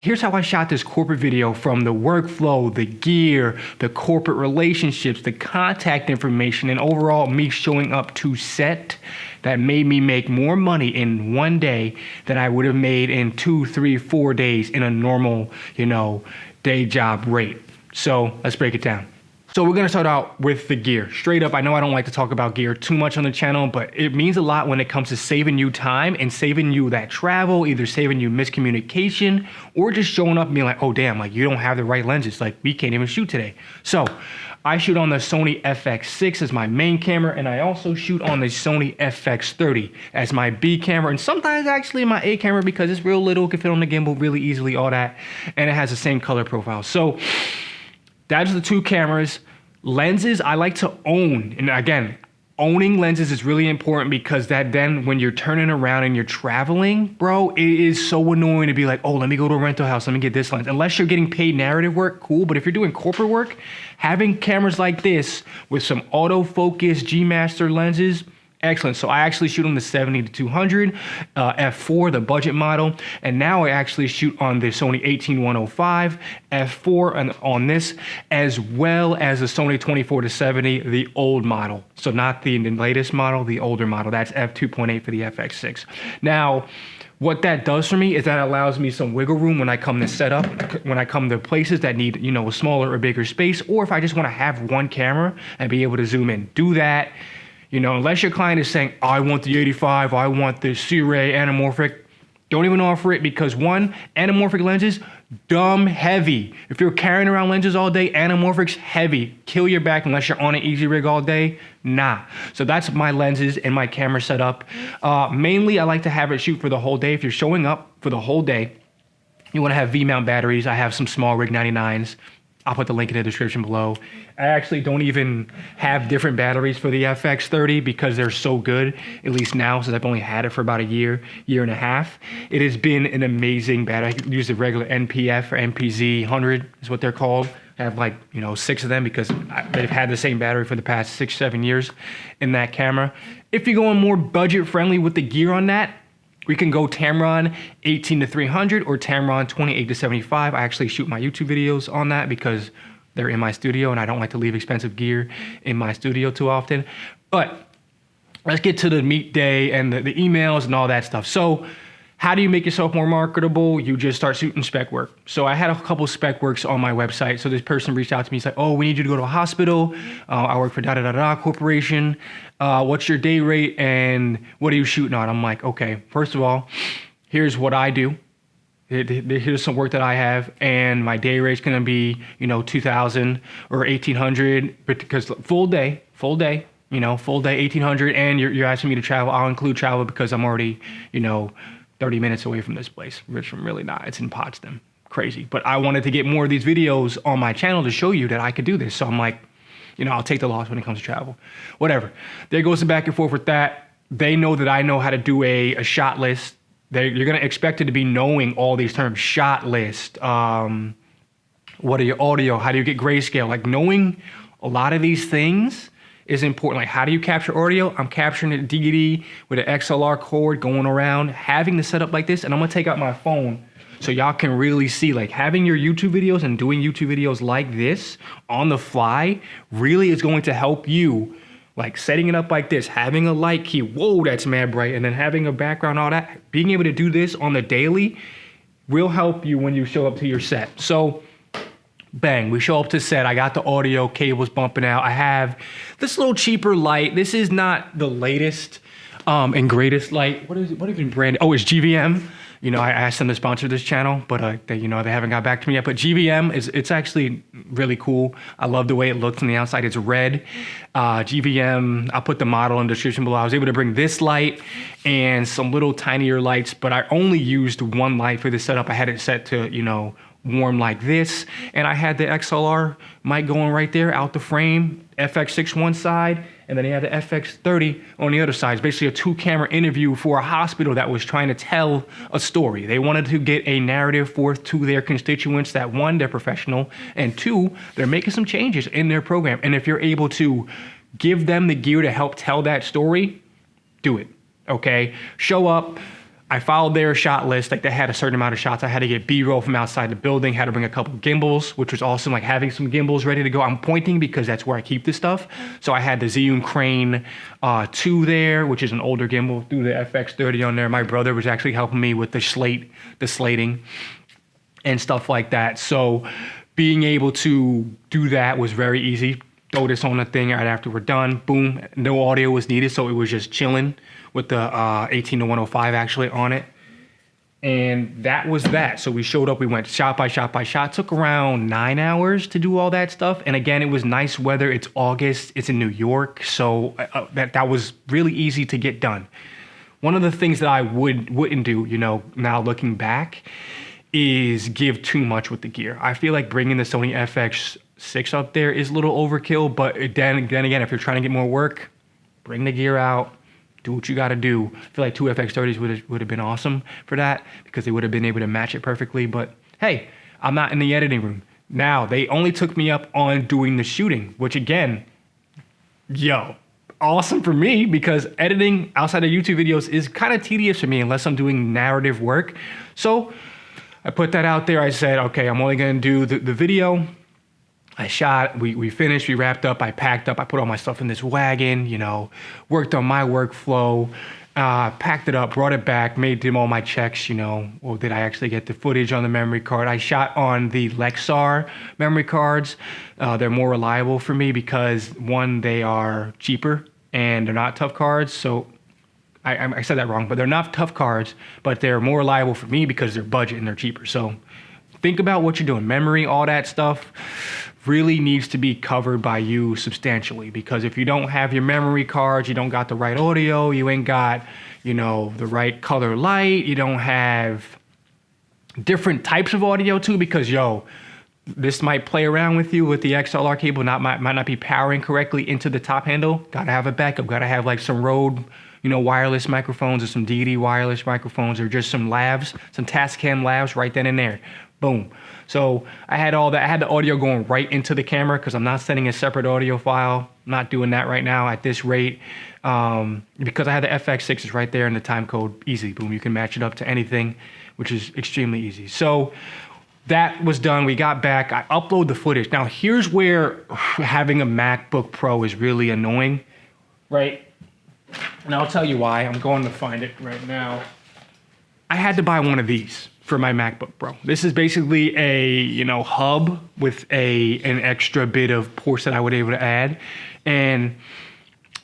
Here's how I shot this corporate video, from the workflow, the gear, the corporate relationships, the contact information, and overall me showing up to set, that made me make more money in one day than I would have made in 2, 3, 4 days in a normal, day job rate. So let's break it down. So we're gonna start out with the gear. Straight up, I know I don't like to talk about gear too much on the channel, but it means a lot when it comes to saving you time and saving you that travel, either saving you miscommunication or just showing up and being like, oh damn, like you don't have the right lenses, like we can't even shoot today. So I shoot on the Sony FX6 as my main camera, and I also shoot on the Sony FX30 as my B camera, and sometimes actually my A camera because it's real little, can fit on the gimbal really easily, all that, and it has the same color profile. So that's the two cameras. Lenses I like to own, and again, owning lenses is really important because that then when you're turning around and you're traveling, bro, it is so annoying to be like, oh, let me go to a rental house, let me get this lens. Unless you're getting paid narrative work, cool, but if you're doing corporate work, having cameras like this with some autofocus G-Master lenses, excellent. So I actually shoot on the 70-200 f4, the budget model, and now I actually shoot on the Sony 18-105 f4 and on this, as well as the Sony 24-70, the old model. So not the latest model, the older model. That's f2.8 for the FX6. Now, what that does for me is that allows me some wiggle room when I come to set up, when I come to places that need, a smaller or bigger space, or if I just want to have one camera and be able to zoom in. Do that. Unless your client is saying, oh, I want the 85, I want the C-Ray anamorphic, don't even offer it because one, anamorphic lenses, dumb heavy. If you're carrying around lenses all day, anamorphic's heavy. Kill your back unless you're on an easy rig all day. Nah. So that's my lenses and my camera setup. Mainly, I like to have it shoot for the whole day. If you're showing up for the whole day, you want to have V-mount batteries. I have some small Rig 99s. I'll put the link in the description below. I actually don't even have different batteries for the FX30 because they're so good, at least now, since I've only had it for about a year and a half. It has been an amazing battery. I use the regular NPF or NPZ 100 is what they're called. I have 6 of them because they've had the same battery for the past 6-7 years in that camera. If you're going more budget friendly with the gear on that, we can go Tamron 18-300 or Tamron 28-75. I actually shoot my YouTube videos on that because they're in my studio and I don't like to leave expensive gear in my studio too often. But let's get to the meat day and the emails and all that stuff. So how do you make yourself more marketable? You just start shooting spec work. So I had a couple spec works on my website. So this person reached out to me. He's like, oh, we need you to go to a hospital. I work for da-da-da-da corporation. What's your day rate and what are you shooting on? I'm like, okay, first of all, here's what I do. Here's some work that I have, and my day rate's gonna be, 2,000 or 1,800, because full day, full day, 1,800, and you're asking me to travel. I'll include travel because I'm already, 30 minutes away from this place, which I'm really not. It's in Potsdam. Crazy. But I wanted to get more of these videos on my channel to show you that I could do this. So I'm like, I'll take the loss when it comes to travel. Whatever. There goes the back and forth with that. They know that I know how to do a shot list. You're going to expect it to be knowing all these terms. Shot list. What are your audio? How do you get grayscale? Like knowing a lot of these things is important. Like, how do you capture audio? I'm capturing it DVD with an XLR cord going around, having the setup like this, and I'm gonna take out my phone so y'all can really see, like, having your YouTube videos and doing YouTube videos like this on the fly really is going to help you, like setting it up like this, having a light key, whoa, that's mad bright, and then having a background, all that, being able to do this on the daily will help you when you show up to your set. So bang, we show up to set. I got the audio cables bumping out. I have this little cheaper light. This is not the latest and greatest light. What is it? What even brand? Oh, it's GVM. I asked them to sponsor this channel, but they haven't got back to me yet. But GVM it's actually really cool. I love the way it looks on the outside. It's red. GVM. I'll put the model in the description below. I was able to bring this light and some little tinier lights, but I only used one light for this setup. I had it set to warm like this, and I had the XLR mic going right there out the frame, FX6 one side, and then he had the FX30 on the other side. It's basically a 2-camera interview for a hospital that was trying to tell a story. They wanted to get a narrative forth to their constituents that, one, they're professional, and two, they're making some changes in their program. And if you're able to give them the gear to help tell that story, do it, okay? Show up. I followed their shot list. Like they had a certain amount of shots. I had to get B-roll from outside the building, had to bring a couple gimbals, which was awesome, like having some gimbals ready to go. I'm pointing because that's where I keep this stuff. So I had the Zhiyun Crane 2 there, which is an older gimbal, threw the FX30 on there. My brother was actually helping me with the slating and stuff like that. So being able to do that was very easy. Throw this on the thing right after we're done, boom. No audio was needed, so it was just chilling with the 18-105 actually on it. And that was that. So we showed up, we went shot by shot by shot. Took around 9 hours to do all that stuff. And again, it was nice weather. It's August, it's in New York. So that was really easy to get done. One of the things that I wouldn't do, you know, now looking back, is give too much with the gear. I feel like bringing the Sony FX6 up there is a little overkill, but then again, if you're trying to get more work, bring the gear out, do what you got to do. I feel like 2 FX30s would have been awesome for that because they would have been able to match it perfectly. But hey, I'm not in the editing room. Now, they only took me up on doing the shooting, which again, awesome for me because editing outside of YouTube videos is kind of tedious for me unless I'm doing narrative work. So I put that out there. I said, okay, I'm only going to do the video. I shot, we finished, we wrapped up, I packed up, I put all my stuff in this wagon, you know, worked on my workflow, packed it up, brought it back, made them all my checks, you know, or did I actually get the footage on the memory card? I shot on the Lexar memory cards. They're more reliable for me because one, they are cheaper and they're not tough cards. So I said that wrong, but they're not tough cards, but they're more reliable for me because they're budget and they're cheaper. So think about what you're doing. Memory, all that stuff really needs to be covered by you substantially because if you don't have your memory cards, you don't got the right audio, you ain't got, you know, the right color light, you don't have different types of audio too because, this might play around with you with the XLR cable, might not be powering correctly into the top handle. Gotta have a backup, gotta have like some Rode, you know, wireless microphones or some DD wireless microphones or just some lavs, some Tascam lavs right then and there. Boom. So I had all that. I had the audio going right into the camera because I'm not sending a separate audio file. I'm not doing that right now at this rate because I had the FX6s right there in the time code. Easy. Boom. You can match it up to anything, which is extremely easy. So that was done. We got back. I upload the footage. Now, here's where having a MacBook Pro is really annoying, right? And I'll tell you why. I'm going to find it right now. I had to buy one of these for my MacBook Pro. This is basically a, you know, hub with an extra bit of ports that I would be able to add. And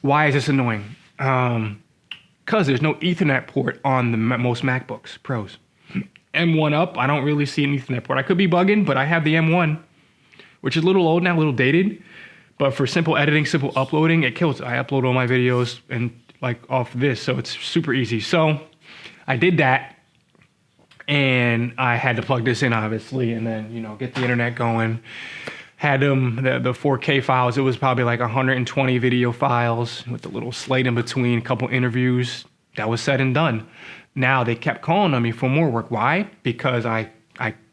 why is this annoying? Because there's no Ethernet port on the most MacBooks Pros. M1 up, I don't really see an Ethernet port. I could be bugging, but I have the M1, which is a little old now, a little dated. But for simple editing, simple uploading, it kills it. I upload all my videos and like off this, so it's super easy. So I did that. And I had to plug this in, obviously, and then, you know, get the internet going. Had the 4K files. It was probably like 120 video files with a little slate in between, a couple interviews. That was said and done. Now they kept calling on me for more work. Why? Because I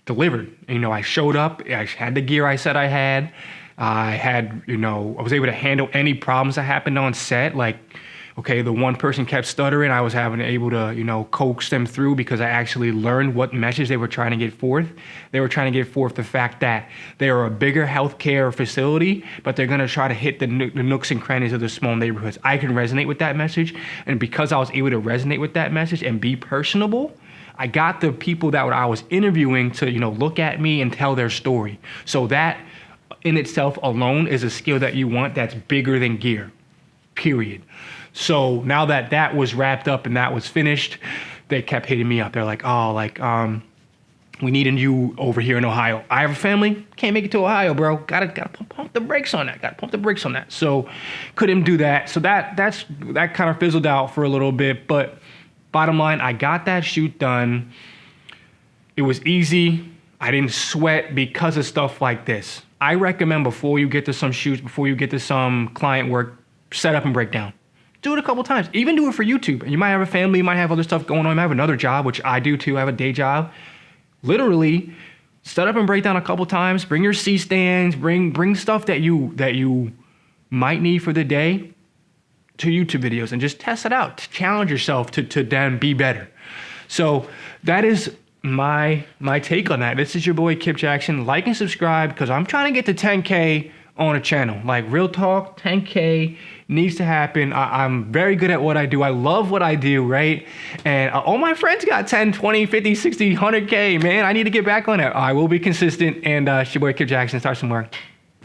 delivered. You know, I showed up. I had the gear I said I had. I had, you know, I was able to handle any problems that happened on set, like, okay, the one person kept stuttering. I was able to, you know, coax them through because I actually learned what message they were trying to get forth. They were trying to get forth the fact that they are a bigger healthcare facility, but they're going to try to hit the nooks and crannies of the small neighborhoods. I can resonate with that message. And because I was able to resonate with that message and be personable, I got the people that I was interviewing to, you know, look at me and tell their story. So that in itself alone is a skill that you want that's bigger than gear, period. So now that that was wrapped up and that was finished, they kept hitting me up. They're like, we need you over here in Ohio. I have a family, can't make it to Ohio, bro. Gotta pump the brakes on that. So couldn't do that. So that kind of fizzled out for a little bit. But bottom line, I got that shoot done. It was easy. I didn't sweat because of stuff like this. I recommend before you get to some shoots, before you get to some client work, set up and break down. Do it a couple times. Even do it for YouTube. And you might have a family, you might have other stuff going on. You might have another job, which I do too. I have a day job. Literally, set up and break down a couple times. Bring your C-stands. Bring stuff that you might need for the day to YouTube videos and just test it out. Challenge yourself to then be better. So that is my take on that. This is your boy Kip Jackson. Like and subscribe because I'm trying to get to 10K on a channel. Like real talk, 10K needs to happen. I'm very good at what I do. I love what I do, right? And all my friends got 10, 20, 50, 60, 100K, man. I need to get back on it. I will be consistent. And it's your boy Kip Jackson. Start some work.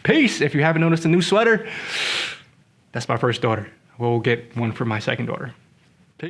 Peace. If you haven't noticed a new sweater, that's my first daughter. We'll get one for my second daughter.